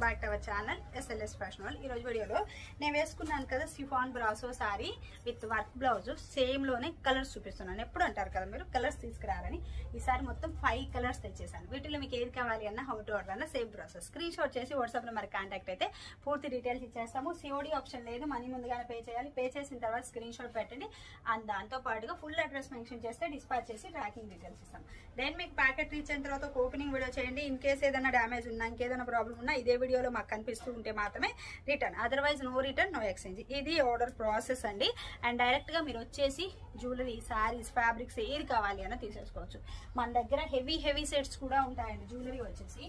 Welcome back to our channel SLS fashion world. ఈ రోజు వీడియోలో నేను వేసుకున్నాను కదా chiffon brasso sorry with work blouse same లోనే కలర్స్ చూపిస్తున్నాను. ఎప్పుడు అంటారు కదా మీరు కలర్స్ తీసుకురారని, ఈసారి మొత్తం 5 కలర్స్ తెచ్చేసాను. వీటిలో మీకు ఏది కావాలి అన్న హౌ టు ఆర్డర్ అన్న సేమ్ ప్రాసెస్. స్క్రీన్ షాట్ చేసి వాట్సాప్ లో మరి కాంటాక్ట్ అయితే పూర్తి డీటెయిల్స్ ఇచ్చేస్తాము. COD ఆప్షన్ లేదు, మనీ ముందుగానే పే చేయాలి. పే చేసిన తర్వాత స్క్రీన్ షాట్ పెట్టండి అండ్ దాంతో పాటుగా ఫుల్ అడ్రస్ మెన్షన్ చేస్తే డిస్పాచ్ చేసి ట్రాకింగ్ డీటెయిల్స్ ఇస్తాం. దెన్ మీకు ప్యాకెట్ రీచ్ అయిన తర్వాత ఒక ఓపెనింగ్ వీడియో చేయండి. ఇన్ కేస్ ఏదైనా డ్యామేజ్ ఉన్నా ఇంకేదైనా ప్రాబ్లం ఉన్నా ఇదే వీడియోలో మాకు కనిపిస్తూ ఉంటే మాత్రమే return, otherwise no return no exchange. ఇది ఆర్డర్ ప్రాసెస్ అండి. అండ్ డైరెక్ట్ గా మీరు వచ్చేసి జ్యువెలరీ, శారీస్, ఫ్యాబ్రిక్స్ ఏది కావాలి అన్న తీసేసుకోవచ్చు. మన దగ్గర హెవీ సెట్స్ కూడా ఉంటాయండి. జ్యువెలరీ వచ్చేసి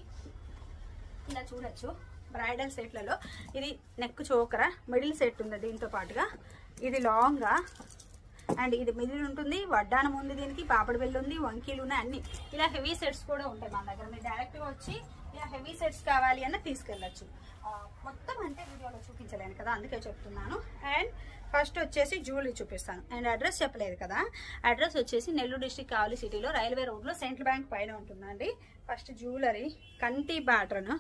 ఇలా చూడొచ్చు. బ్రైడల్ సెట్లలో ఇది నెక్ చోకర మిడిల్ సెట్ ఉంది, దీంతో పాటుగా ఇది లాంగ్గా అండ్ ఇది మిడిల్ ఉంటుంది, వడ్డానం ఉంది, దీనికి పాపడి బెల్లు ఉంది, వంకీలు ఉన్నాయి, అన్ని ఇలా హెవీ సెట్స్ కూడా ఉంటాయి మన దగ్గర. మీరు డైరెక్ట్ గా వచ్చి ఇలా హెవీ సెట్స్ కావాలి అన్న తీసుకెళ్ళచ్చు. మొత్తం అంటే వీడియోలో చూపించలేను కదా, అందుకే చెప్తున్నాను. అండ్ ఫస్ట్ వచ్చేసి జ్యువెలరీ చూపిస్తాను. అండ్ అడ్రస్ చెప్పలేదు కదా, అడ్రస్ వచ్చేసి నెల్లూరు డిస్ట్రిక్ట్ కావలి సిటీలో రైల్వే రోడ్ లో సెంట్రల్ బ్యాంక్ పైన ఉంటుందండి. ఫస్ట్ జ్యువెలరీ కంటి ప్యాటర్న్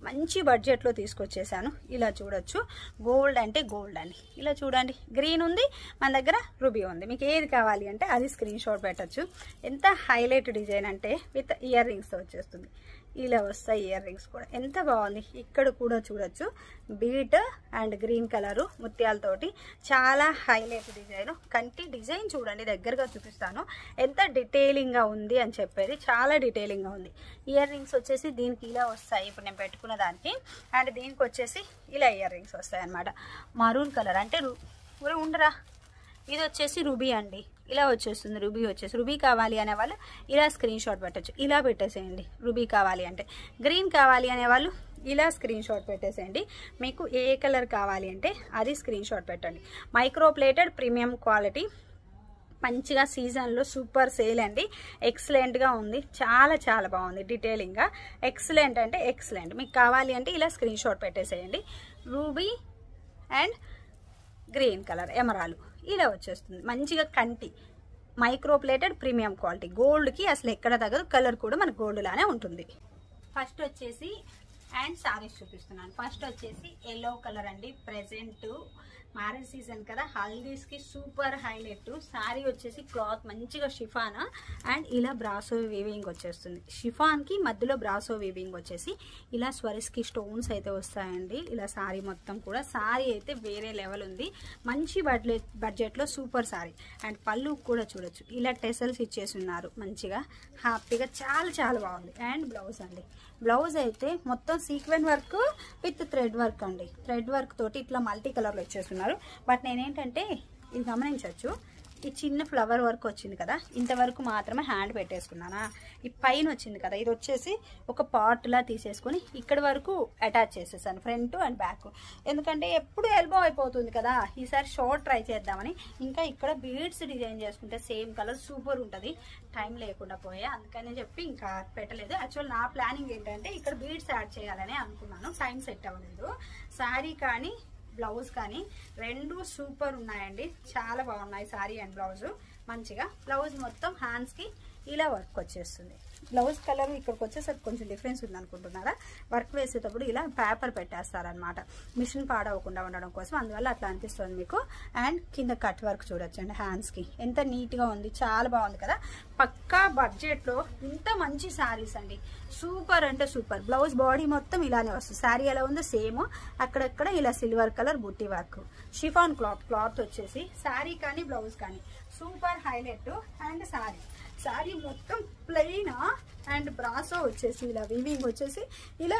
మంచి బడ్జెట్ లో తీసుకొచ్చేసాను. ఇలా చూడొచ్చు, గోల్డ్ అంటే గోల్డ్ అని ఇలా చూడండి. గ్రీన్ ఉంది మన దగ్గర, రూబీ ఉంది. మీకు ఏది కావాలి అంటే అది స్క్రీన్ షాట్ పెట్టచ్చు. ఎంత హైలైట్ డిజైన్ అంటే విత్ ఇయర్ రింగ్స్ వచ్చేస్తుంది. ఇలా వస్తాయి ఇయర్ రింగ్స్ కూడా, ఎంత బాగుంది. ఇక్కడ కూడా చూడొచ్చు, బీట్ అండ్ గ్రీన్ కలరు ముత్యాలతోటి చాలా హైలైట్ డిజైన్. కంటి డిజైన్ చూడండి, దగ్గరగా చూపిస్తాను ఎంత డీటెయిలింగ్ గా ఉంది అని చెప్పేది, చాలా డీటెయిలింగ్ గా ఉంది. ఇయర్ రింగ్స్ వచ్చేసి దీనికి ఇలా వస్తాయి, ఇప్పుడు నేను పెట్టుకున్న దానికి. అండ్ దీనికి వచ్చేసి ఇలా ఇయర్ రింగ్స్ వస్తాయి అనమాట. మరూన్ కలర్ అంటే ఉండరా, ఇది వచ్చేసి రూబీ అండి. ఇలా వచ్చేస్తుంది రూబీ. వచ్చేసి రూబీ కావాలి అనే వాళ్ళు ఇలా స్క్రీన్ షాట్ పెట్టచ్చు, ఇలా పెట్టేసేయండి. రూబీ కావాలి అంటే, గ్రీన్ కావాలి అనేవాళ్ళు ఇలా స్క్రీన్ షాట్ పెట్టేసేయండి. మీకు ఏ కలర్ కావాలి అంటే అది స్క్రీన్ షాట్ పెట్టండి. మైక్రో ప్లేటెడ్ ప్రీమియం క్వాలిటీ, మంచిగా సీజన్లో సూపర్ సేల్ అండి. ఎక్సలెంట్గా ఉంది, చాలా చాలా బాగుంది. డీటెయిలింగ్గా ఎక్సలెంట్ అంటే ఎక్సలెంట్. మీకు కావాలి అంటే ఇలా స్క్రీన్ షాట్ పెట్టేసేయండి. రూబీ అండ్ గ్రీన్ కలర్ ఎమరాలు ఇలా వచ్చేస్తుంది. మంచిగా కంటి మైక్రో ప్లేటెడ్ ప్రీమియం క్వాలిటీ, గోల్డ్కి అసలు ఎక్కడ తగ్గదు. కలర్ కూడా మనకు గోల్డ్ లానే ఉంటుంది. ఫస్ట్ వచ్చేసి అండ్ సారీస్ చూపిస్తున్నాను. ఫస్ట్ వచ్చేసి ఎల్లో కలర్ అండి. ప్రెజెంట్ మ్యారేజ్ సీజన్ కదా, హల్దీస్ కి సూపర్ హైలైట్. సారీ వచ్చేసి క్లాత్ మంచిగా షిఫాన్ అండ్ ఇలా బ్రాసో వీవింగ్ వచ్చేస్తుంది. షిఫాన్ కి మధ్యలో బ్రాసో వీవింగ్ వచ్చేసి ఇలా స్వరిస్ కి స్టోన్స్ అయితే వస్తాయండి. ఇలా సారీ మొత్తం కూడా, సారీ అయితే వేరే లెవెల్ ఉంది. మంచి బడ్జెట్ లో సూపర్ సారీ. అండ్ పళ్ళు కూడా చూడొచ్చు, ఇలా టెసల్స్ ఇచ్చేసి ఉన్నారు మంచిగా హ్యాపీగా, చాలా చాలా బాగుంది. అండ్ బ్లౌజ్ అండి, బ్లౌజ్ అయితే మొత్తం sequin work with thread work అండి. థ్రెడ్ వర్క్ తోటి ఇట్లా మల్టీ కలర్లో ఇచ్చేస్తున్నారు. బట్ నేనేంటంటే ఇది గమనించవచ్చు, ఈ చిన్న ఫ్లవర్ వర్క్ వచ్చింది కదా, ఇంతవరకు మాత్రమే హ్యాండ్ పెట్టేసుకున్నానా. ఈ పైన వచ్చింది కదా, ఇది వచ్చేసి ఒక పార్ట్ లా తీసేసుకొని ఇక్కడ వరకు అటాచ్ చేసేసాను, ఫ్రంట్ అండ్ బ్యాక్. ఎందుకంటే ఎప్పుడు ఎల్బో అయిపోతుంది కదా, ఈసారి షార్ట్ ట్రై చేద్దామని. ఇంకా ఇక్కడ బీడ్స్ డిజైన్ చేసుకుంటే సేమ్ కలర్ సూపర్ ఉంటుంది. టైం లేకుండా పోయా, అందుకని చెప్పి ఇంకా పెట్టలేదు. యాక్చువల్ నా ప్లానింగ్ ఏంటంటే ఇక్కడ బీడ్స్ యాడ్ చేయాలని అనుకున్నాను, టైం సెట్ అవ్వలేదు. శారీ కానీ బ్లౌజ్ కానీ రెండు సూపర్ ఉన్నాయండి, చాలా బాగున్నాయి శారీ అండ్ బ్లౌజ్. మంచిగా బ్లౌజ్ మొత్తం హ్యాండ్స్ కి ఇలా వర్క్ వచ్చేస్తుంది. బ్లౌజ్ కలర్ ఇక్కడికి వచ్చేసరికి కొంచెం డిఫరెన్స్ ఉంది అనుకుంటున్నారా, వర్క్ వేసేటప్పుడు ఇలా పేపర్ పెట్టేస్తారనమాట, మిషన్ పాడవకుండా ఉండడం కోసం, అందువల్ల అట్లా అనిపిస్తుంది మీకు. అండ్ కింద కట్ వర్క్ చూడొచ్చండి హ్యాండ్స్ కి, ఎంత నీట్ గా ఉంది, చాలా బాగుంది కదా. పక్కా బడ్జెట్ లో ఇంత మంచి శారీస్ అండి, సూపర్ అంటే సూపర్. బ్లౌజ్ బాడీ మొత్తం ఇలానే వస్తుంది. శారీ ఎలా ఉందో సేమ్, అక్కడక్కడ ఇలా సిల్వర్ కలర్ బుట్టి వర్క్. షిఫాన్ క్లాత్ వచ్చేసి శారీ కానీ బ్లౌజ్ కానీ సూపర్ హైలైట్. అండ్ శారీ మొత్తం ప్లెయిన్ అండ్ బ్రాసో వచ్చేసి ఇలా వీవింగ్ వచ్చేసి ఇలా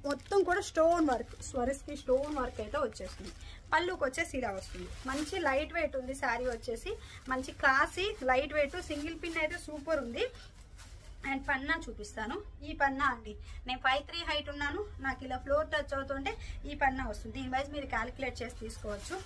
మొత్తం కూడా స్టోన్ వర్క్, స్వరిస్ కి స్టోన్ వర్క్ అయితే వచ్చేస్తుంది. పళ్ళుకి వచ్చేసి ఇలా వస్తుంది. మంచి లైట్ వెయిట్ ఉంది శారీ వచ్చేసి, మంచి classy light weight. Single pin అయితే సూపర్ ఉంది. అండ్ పన్నా చూపిస్తాను. ఈ పన్నా అండి, నేను 5'3" హైట్ ఉన్నాను, నాకు ఇలా ఫ్లోర్ టచ్ అవుతుంటే ఈ పన్నా వస్తుంది. దీని వైజ్ మీరు క్యాలిక్యులేట్ చేసి తీసుకోవచ్చు.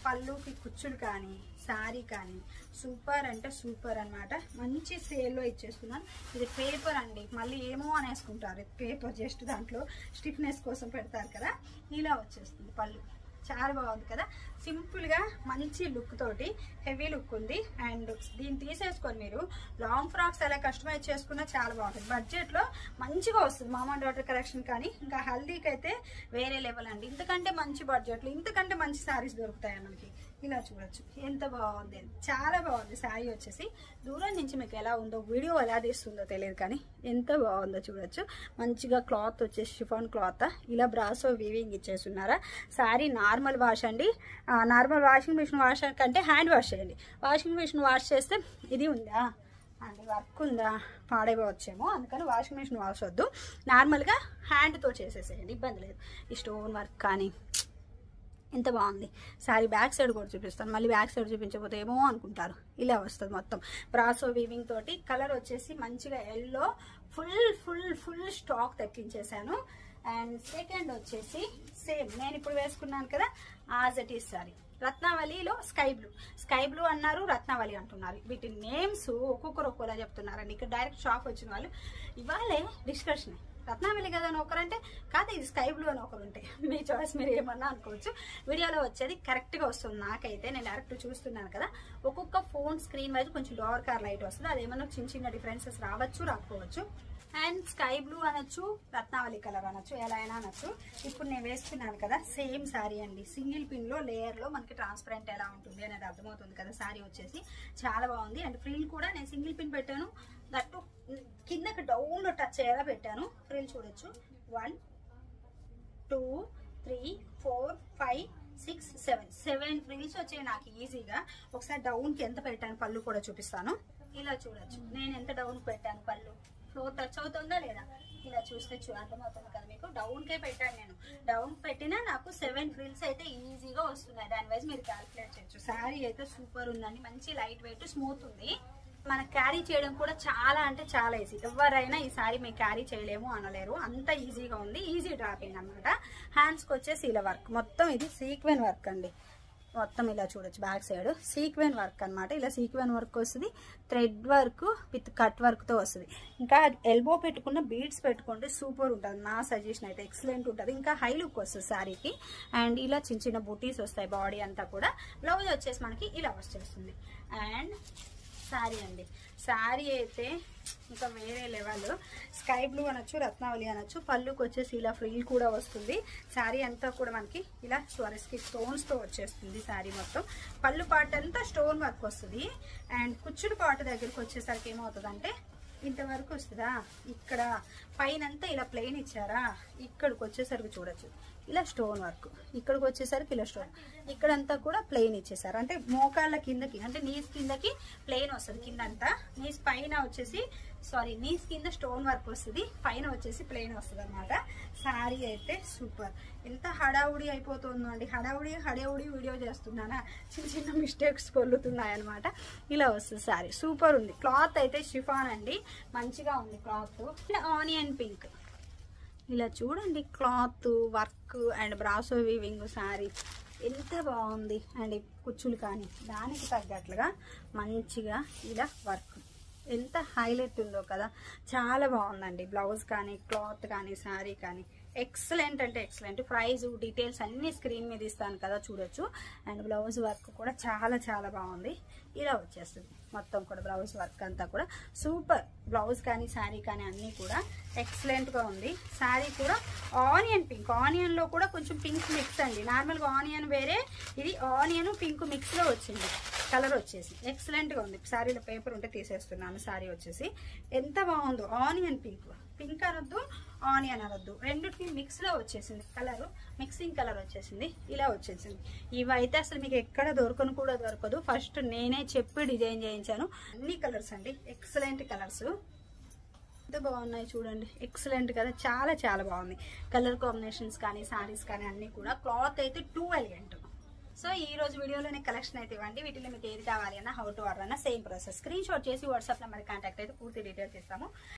పళ్ళుకి కుచ్చులు కానీ శారీ కానీ సూపర్ అంటే సూపర్ అనమాట. మంచి సేల్లో ఇచ్చేస్తున్నాను. ఇది పేపర్ అండి, మళ్ళీ ఏమో అనేసుకుంటారు, పేపర్ జస్ట్ దాంట్లో స్టిఫ్నెస్ కోసం పెడతారు కదా, ఇలా వచ్చేస్తుంది పళ్ళు. చాలా బాగుంది కదా, సింపుల్ గా మంచి లుక్ తోటి హెవీ లుక్ ఉంది. అండ్ దీన్ని తీసేసుకొని మీరు లాంగ్ ఫ్రాక్స్ అలా కస్టమైజ్ చేసుకున్నా చాలా బాగుంటుంది. బడ్జెట్ లో మంచిగా వస్తుంది. మామా డాటర్ కలెక్షన్ కానీ ఇంకా హల్దీకి అయితే వేరే లెవెల్ అండి. ఇంతకంటే మంచి బడ్జెట్ లో ఇంతకంటే మంచి శారీస్ దొరుకుతాయి మనకి. ఇలా చూడొచ్చు ఎంత బాగుంది, చాలా బాగుంది. శారీ వచ్చేసి దూరం నుంచి మీకు ఎలా ఉందో, వీడియో ఎలా తీస్తుందో తెలియదు కానీ ఎంత బాగుందో చూడొచ్చు. మంచిగా క్లాత్ వచ్చేసి షిఫాన్ క్లాత్, ఇలా బ్రాసో వీవింగ్ ఇచ్చేస్తున్నారా. శారీ నార్మల్ వాష్ అండి. నార్మల్ వాషింగ్ మిషన్ వాష్ కంటే హ్యాండ్ వాష్ చేయండి. వాషింగ్ మిషన్ వాష్ చేస్తే ఇది ఉందా అండ్ వర్క్ ఉందా పాడైపోవచ్చేమో, అందుకని వాషింగ్ మిషన్ వాష్ వద్దు, నార్మల్గా హ్యాండ్తో చేసేసేయండి, ఇబ్బంది లేదు. ఈ స్టోన్ వర్క్ కానీ ఎంత బాగుంది. శారీ బ్యాక్ సైడ్ కూడా చూపిస్తాను, మళ్ళీ బ్యాక్ సైడ్ చూపించకపోతే ఏమో అనుకుంటారు. ఇలా వస్తుంది మొత్తం బ్రాసో వీవింగ్ తోటి. కలర్ వచ్చేసి మంచిగా yellow, full full full stock తెప్పించేశాను. అండ్ సెకండ్ వచ్చేసి సేమ్ నేను ఇప్పుడు వేసుకున్నాను కదా యాజ్ ఇట్ ఈస్ శారీ, రత్నావళిలో స్కై బ్లూ అన్నారు, రత్నావళి అంటున్నారు. వీటి నేమ్స్ ఒక్కొక్కరు ఒక్కోలా చెప్తున్నారండి. ఇక్కడ డైరెక్ట్ షాప్ వచ్చిన వాళ్ళు ఇవాళే డిస్కషన్, రత్నావళి కదా అని ఒకరంటే కాదు, ఇది స్కై బ్లూ అని ఒకరుంటే మీ చాయిస్, మీరు ఏమన్నా అనుకోవచ్చు. వీడియోలో వచ్చేది కరెక్ట్గా వస్తుంది. నాకైతే నేను డైరెక్ట్ చూస్తున్నాను కదా, ఒక్కొక్క ఫోన్ స్క్రీన్ వైజ్ కొంచెం డార్క్ ఆర్ లైట్ వస్తుంది. అదేమన్నా చిన్న చిన్న డిఫరెన్సెస్ రావచ్చు, రాకపోవచ్చు. అండ్ స్కై బ్లూ అనొచ్చు, రత్నావళి కలర్ అనొచ్చు, ఎలా అయినా అనొచ్చు. ఇప్పుడు నేను వేసుకున్నాను కదా సేమ్ శారీ అండి. సింగిల్ పిన్ లో లేయర్ లో మనకి ట్రాన్స్పరెంట్ ఎలా ఉంటుంది అనేది అర్థమవుతుంది కదా. శారీ వచ్చేసి చాలా బాగుంది. అండ్ ఫ్రిల్ కూడా నేను సింగిల్ పిన్ పెట్టాను, దట్టు కిందకి డౌన్ లో టచ్ అయ్యేలా పెట్టాను. ఫ్రిల్ చూడొచ్చు, 1 2 3 4 5 6 7 ఫ్రిల్స్ వచ్చాయి నాకు ఈజీగా. ఒకసారి డౌన్ కి ఎంత పెట్టాను పళ్ళు కూడా చూపిస్తాను. ఇలా చూడొచ్చు నేను ఎంత డౌన్ పెట్టాను, పళ్ళు ఫ్లోర్ టచ్ అవుతుందా లేదా, ఇలా చూస్తే అర్థమవుతుంది కదా మీకు. డౌన్ కే పెట్టాను నేను, డౌన్ పెట్టినా నాకు 7 ఫ్రిల్స్ అయితే ఈజీగా వస్తున్నాయి. దాని వైజ్ మీరు క్యాల్కులేట్ చేయొచ్చు. శారీ అయితే సూపర్ ఉందండి, మంచి లైట్ వెయిట్, స్మూత్ ఉంది. మనకు క్యారీ చేయడం కూడా చాలా అంటే చాలా ఈజీ. ఎవరైనా ఈ శారీ మేము క్యారీ చేయలేము అనలేరు, అంత ఈజీగా ఉంది. ఈజీ డ్రాపింగ్ అనమాట. హ్యాండ్స్కి వచ్చేసి ఇలా వర్క్, మొత్తం ఇది సీక్వెన్ వర్క్ అండి. మొత్తం ఇలా చూడొచ్చు బ్యాక్ సైడ్ సీక్వెన్ వర్క్ అనమాట. ఇలా సీక్వెన్ వర్క్ వస్తుంది, thread work with cut work తో వస్తుంది. ఇంకా ఎల్బో పెట్టుకున్న బీడ్స్ పెట్టుకుంటే సూపర్ ఉంటుంది. నా సజెషన్ అయితే ఎక్సలెంట్ ఉంటుంది. ఇంకా హై లుక్ వస్తుంది శారీకి. అండ్ ఇలా చిన్న చిన్న బూటీస్ వస్తాయి బాడీ అంతా కూడా. బ్లౌజ్ వచ్చేసి మనకి ఇలా వచ్చేస్తుంది. అండ్ శారీ అండి, శారీ అయితే ఇంకా వేరే లెవెల్. స్కై బ్లూ అనొచ్చు, రత్నావళి అనొచ్చు. పళ్ళుకి వచ్చేసి ఇలా ఫ్రిల్ కూడా వస్తుంది. శారీ అంతా కూడా మనకి ఇలా స్వరస్కి స్టోన్స్ తో వచ్చేస్తుంది. శారీ మొత్తం పళ్ళు పార్ట్ అంతా స్టోన్ వర్క్ వస్తుంది. అండ్ కుచ్చుడు పార్ట్ దగ్గరికి వచ్చేసరికి ఏమవుతుందంటే ఇంతవరకు వస్తుందా, ఇక్కడ పైనంతా ఇలా ప్లెయిన్ ఇచ్చారా, ఇక్కడికి వచ్చేసరికి చూడొచ్చు ఇలా స్టోన్ వర్క్, ఇక్కడికి వచ్చేసరికి ఇలా స్టోన్, ఇక్కడంతా కూడా ప్లెయిన్ ఇచ్చేసారు. అంటే మోకాళ్ళ కిందకి అంటే నీస్ కిందకి ప్లెయిన్ వస్తుంది, కిందంతా నీస్ పైన వచ్చేసి నీస్ కింద స్టోన్ వర్క్ వస్తుంది, పైన వచ్చేసి ప్లెయిన్ వస్తుంది అనమాట. శారీ అయితే సూపర్. ఎంత హడావుడి అయిపోతుందో అండి, హడావుడి వీడియో చేస్తున్నానా, చిన్న చిన్న మిస్టేక్స్ కొల్లుతున్నాయి అనమాట. ఇలా వస్తుంది శారీ, సూపర్ ఉంది. క్లాత్ అయితే షిఫాన్ అండి, మంచిగా ఉంది క్లాత్. ఆనియన్ పింక్ ఇలా చూడండి, cloth work and brasso weaving sari ఎంత బాగుంది. అండ్ కుచ్చులు కానీ దానికి తగ్గట్లుగా మంచిగా ఇలా వర్క్ ఎంత హైలైట్ ఉందో కదా, చాలా బాగుందండి. బ్లౌజ్ కానీ క్లాత్ కానీ శారీ కానీ ఎక్సలెంట్ అంటే ఎక్సలెంట్. ప్రైస్ డీటెయిల్స్ అన్ని స్క్రీన్ మీద ఇస్తాను కదా, చూడొచ్చు. అండ్ బ్లౌజ్ వర్క్ కూడా చాలా చాలా బాగుంది. ఇలా వచ్చేస్తుంది మొత్తం కూడా బ్లౌజ్ వర్క్ అంతా కూడా సూపర్. బ్లౌజ్ కానీ శారీ కానీ అన్నీ కూడా ఎక్సలెంట్గా ఉంది. శారీ కూడా ఆనియన్ పింక్, ఆనియన్లో కూడా కొంచెం పింక్ మిక్స్ అండి. నార్మల్గా ఆనియన్ వేరే, ఇది ఆనియన్ పింక్ మిక్స్లో వచ్చింది కలర్ వచ్చేసి ఎక్సలెంట్గా ఉంది. శారీలో పేపర్ ఉంటే తీసేస్తున్నాను. శారీ వచ్చేసి ఎంత బాగుందో, ఆనియన్ పింక్, పింక్ అనొద్దు ఆనియన్ అనొద్దు, రెండుకి మిక్స్లో వచ్చేసింది కలర్, మిక్సింగ్ కలర్ వచ్చేసింది. ఇలా వచ్చేసింది. ఇవైతే అసలు మీకు ఎక్కడ దొరకను కూడా దొరకదు. ఫస్ట్ నేనే చెప్పి డిజైన్ చేయించాను. అన్ని కలర్స్ అండి, ఎక్సలెంట్ కలర్స్, ఎంత బాగున్నాయి చూడండి, ఎక్సలెంట్ కదా, చాలా చాలా బాగుంది. కలర్ కాంబినేషన్స్ కానీ శారీస్ కానీ అన్ని కూడా. క్లాత్ అయితే టూ ఎలిగెంట్. సో ఈ రోజు వీడియోలోనే కలెక్షన్ అయితే ఇవ్వండి. వీటిలో మీకు ఏది కావాలి అన్నా, హౌ టు ఆర్డర్ అన్నా సేమ్ ప్రాసెస్. స్క్రీన్ షాట్ చేసి వాట్సాప్ నెంబర్ కాంటాక్ట్ అయితే పూర్తి డీటెయిల్స్ ఇస్తాము.